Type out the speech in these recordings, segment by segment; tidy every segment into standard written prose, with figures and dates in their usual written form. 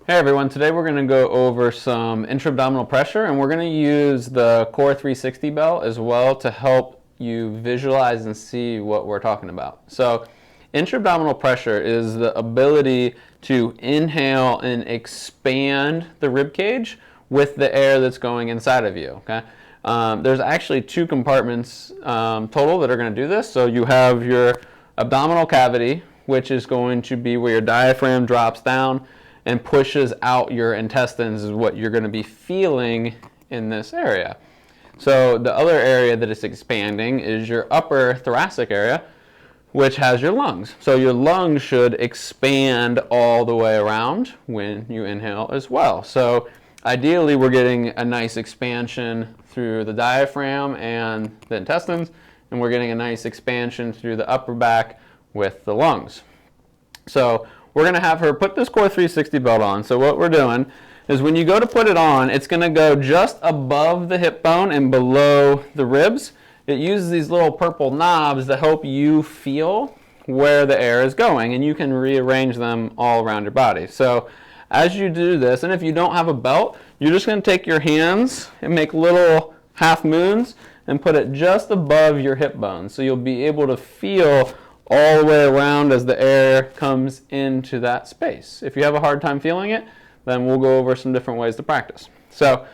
Hey everyone, today we're going to go over some intra-abdominal pressure, and we're going to use the Core 360 belt as well to help you visualize and see what we're talking about. So intra-abdominal pressure is the ability to inhale and expand the rib cage with the air that's going inside of you. Okay? There's actually two compartments total that are going to do this. So you have your abdominal cavity, which is going to be where your diaphragm drops down and pushes out your intestines, is what you're going to be feeling in this area. So the other area that is expanding is your upper thoracic area, which has your lungs. So your lungs should expand all the way around when you inhale as well. So ideally we're getting a nice expansion through the diaphragm and the intestines, and we're getting a nice expansion through the upper back with the lungs. So we're going to have her put this Core 360 belt on. So what we're doing is when you go to put it on, it's going to go just above the hip bone and below the ribs. It uses these little purple knobs to help you feel where the air is going, and you can rearrange them all around your body. So as you do this, and if you don't have a belt, you're just going to take your hands and make little half moons and put it just above your hip bone. So you'll be able to feel all the way around as the air comes into that space. If you have a hard time feeling it, then we'll go over some different ways to practice. So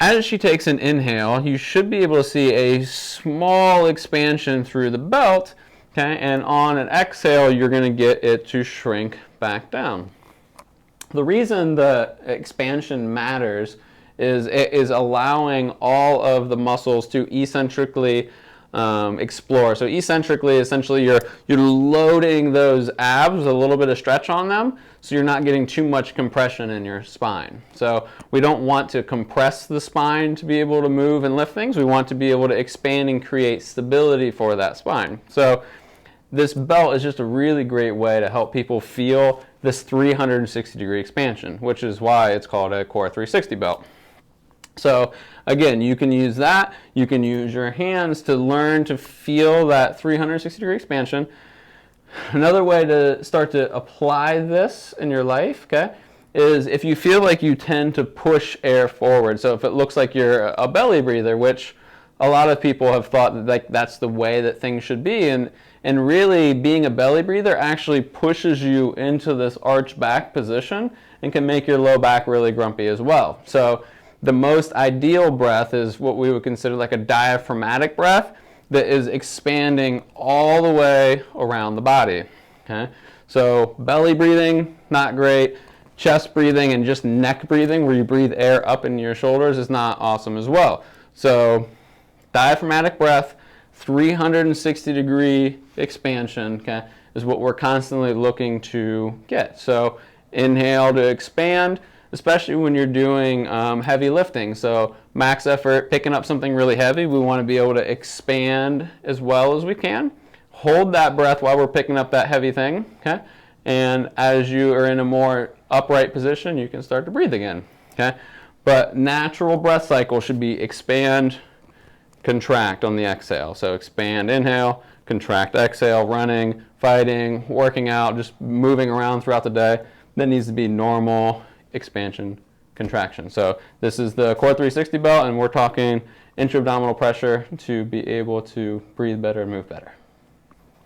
as she takes an inhale, you should be able to see a small expansion through the belt, okay? And on an exhale, you're going to get it to shrink back down. The reason the expansion matters is it is allowing all of the muscles to eccentrically explore. So eccentrically, essentially you're loading those abs, a little bit of stretch on them, so you're not getting too much compression in your spine. So we don't want to compress the spine to be able to move and lift things. We want to be able to expand and create stability for that spine. So this belt is just a really great way to help people feel this 360-degree expansion, which is why it's called a Core 360 belt. So again, you can use that. You can use your hands to learn to feel that 360-degree expansion. Another way to start to apply this in your life, okay, is if you feel like you tend to push air forward. So if it looks like you're a belly breather, which a lot of people have thought that that's the way that things should be, and really being a belly breather actually pushes you into this arch back position and can make your low back really grumpy as well. So the most ideal breath is what we would consider like a diaphragmatic breath that is expanding all the way around the body. Okay? So belly breathing, not great. Chest breathing and just neck breathing, where you breathe air up into your shoulders, is not awesome as well. So diaphragmatic breath, 360-degree expansion, okay, is what we're constantly looking to get. So inhale to expand, especially when you're doing heavy lifting. So max effort, picking up something really heavy, we want to be able to expand as well as we can. Hold that breath while we're picking up that heavy thing, okay? And as you are in a more upright position, you can start to breathe again, okay? But natural breath cycle should be expand, contract on the exhale. So expand, inhale, contract, exhale, running, fighting, working out, just moving around throughout the day. That needs to be normal expansion, contraction. So this is the Core 360 belt, and we're talking intra-abdominal pressure to be able to breathe better and move better.